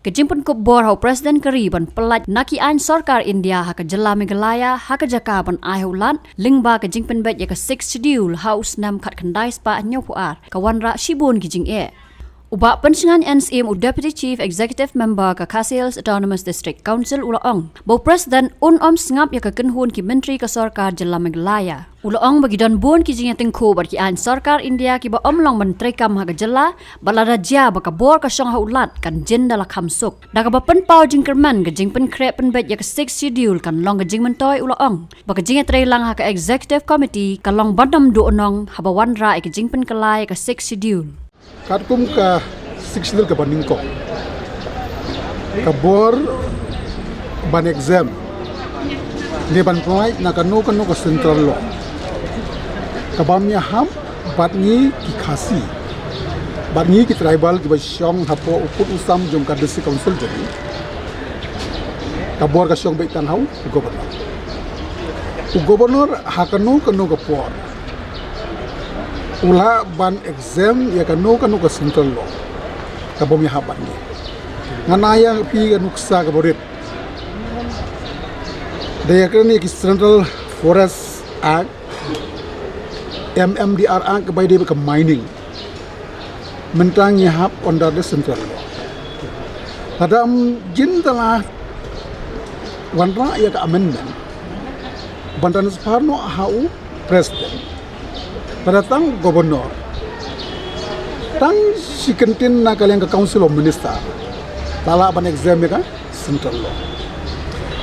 Kejimpun kubor hau Presiden Keri ban pelat naki an Sarkar India ha kejela Meghalaya ha kejaka ban aihulan lingba kejimpun bet ya ke 6 schedule haus nam kat kendai spa nyopuar kawan ra shibun kijing e. Ubak pensingan NCM Deputy Chief Executive Member ke Khasi Autonomous District Council Ulaong. Bau Presiden sengap ya ke kenhun ki Menteri ke Sarkar Jela Meghalaya. Ulaong bagi don bun ki jingya tengku bar ki an Sarkar India ki ba omlong menteri kam ha ke Jela balada ja ba ka bor ka syong ha ulat kan jen dala khamsuk. Da ka ba pen pau jingkerman ke jing pen krep pen bet ya ke 6 schedule kan long ke jing mentoi Ulaong. Ba ke jingya lang ha ke Executive Committee ka long badam do onong ha ba wan ra ke jing pen kelai ke 6 schedule. Katkum ka siksidil ka banding ko. Kabor ban exam. Ni ban provide na kanu ka central law. Kabamnya ham batni ki khasi. Batni ki tribal ki basyong hapo ukut usam jom ka district council jadi. Kabor ka syong baitan hau gubernur. Gubernur hakanu kanu ka por. Ula ban exam ya kanu ka central law kabom ya haban ni nganaya pi nuksa kaborit daya kani ki Central Forest Act MMDR Act by the mining mentang ya hab under the central law hadam jin telah wanra ya ka amendment bantan Soekarno hau presiden Padatang gubernur tang si kentin na kalian ke council of minister lala ban exam ya central law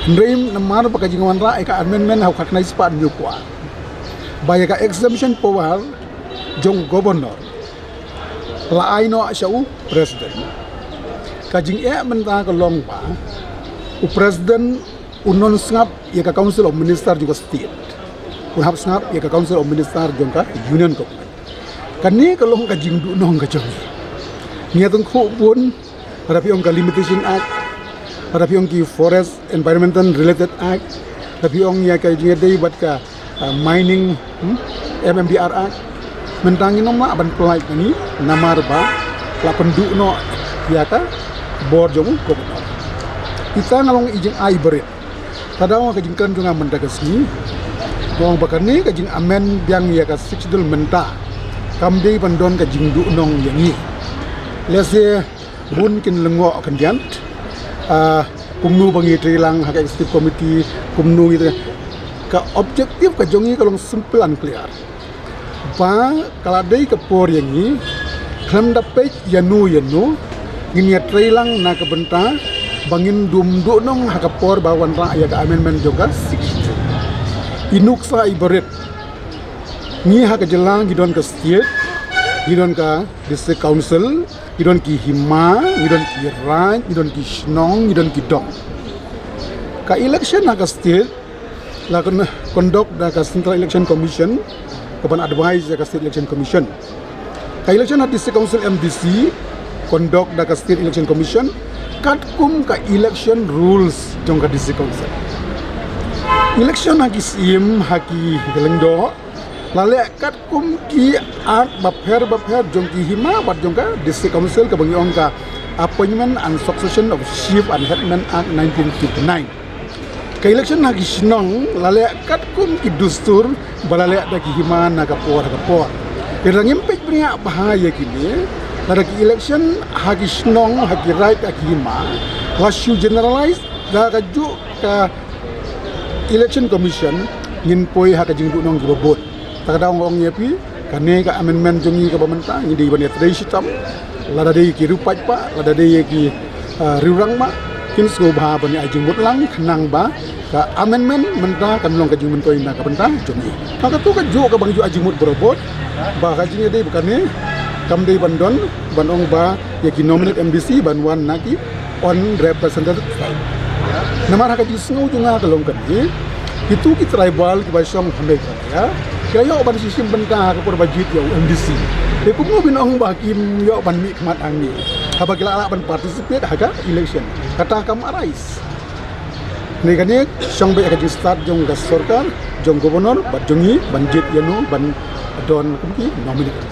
ndream namar pakajingan ra ka amendment hau khakna ispa new kwa baya ka exemption power jong gubernur la aino shau president kajing menta ka long ba u president unon sngap ya ka council of minister juga state Unhap sengap ya ke Council of Minister jongka Union Government. Kani kalau ka jingdu nong ka jong. Nia tung khu pun pada piong ka Limitation Act, pada piong ki Forest Environmental Related Act, pada piong ya ka jingdei bat ka mining MMDR Act. Mentangi nama aban pelai ni namar ba la penduk no ya ka board jong governor. Kita ngalong ijing ai berit. Tadaw ka jingkan jonga mendagasni Tuang bakar ni kajing amen biang ya ka siksidul menta kamdei pandon kajing du nong yang ni lese bun kin lengo kandian kumnu bangi trilang hak executive committee kumnu itu ka objektif ka jongi kalong simple and clear ba kaladei ka por yang ni klam dapat yanu ini trilang na ka benta bangin dum du nong hak por bawan ra ya ka amendment juga siksidul inuksa ibarat ni hak jelang gidon ke state gidon ke district council gidon ki hima gidon ki rai gidon ki snong gidon ki dong ka election hak state la conduct da ka central election commission kapan advise ka state election commission ka election hak district council MDC conduct da ka state election commission katkum ka election rules jong ka district council election haki sim haki gelengdo lale kat kum ki art bapher jong ki hima bat jong ka district council ka bangi ongka appointment and succession of chief and headman act 1959 ka election haki sinong lale kat kum ki dustur balale da ki hima na ka por irang impek bria bahaya kini pada ki election haki sinong haki right haki hima lasu generalize da ka ju ka election commission ngin poi hak jing du nong gibobot takada ngong nyepi kane ka amendment jongi ka pamenta ngidi ban yatre sitam lada dei ki rupai pa lada dei ki riurang ma kin sko bha ban ai jing lang khnang ba ka amendment menta kan long ka jing mentoi na ka penta jongi maka tu ka jo ka bang ju ajing mut borobot ba ka jing dei bukane kam dei bandon banong ba ya ki nominate MDC ban wan naki on representative namar hak jisngu junga kalong kan itu ki tribal ki basyong hambe ya kaya ban sistem benta ka por bajit ya MDC e kumu binong ba kim yo ban mi khmat angni haba kila ban participate haga election kata kam arais ne gane syong be ka start jong ga sarkar jong gubernur bat jongi ban jit yanu ban don kumki nominate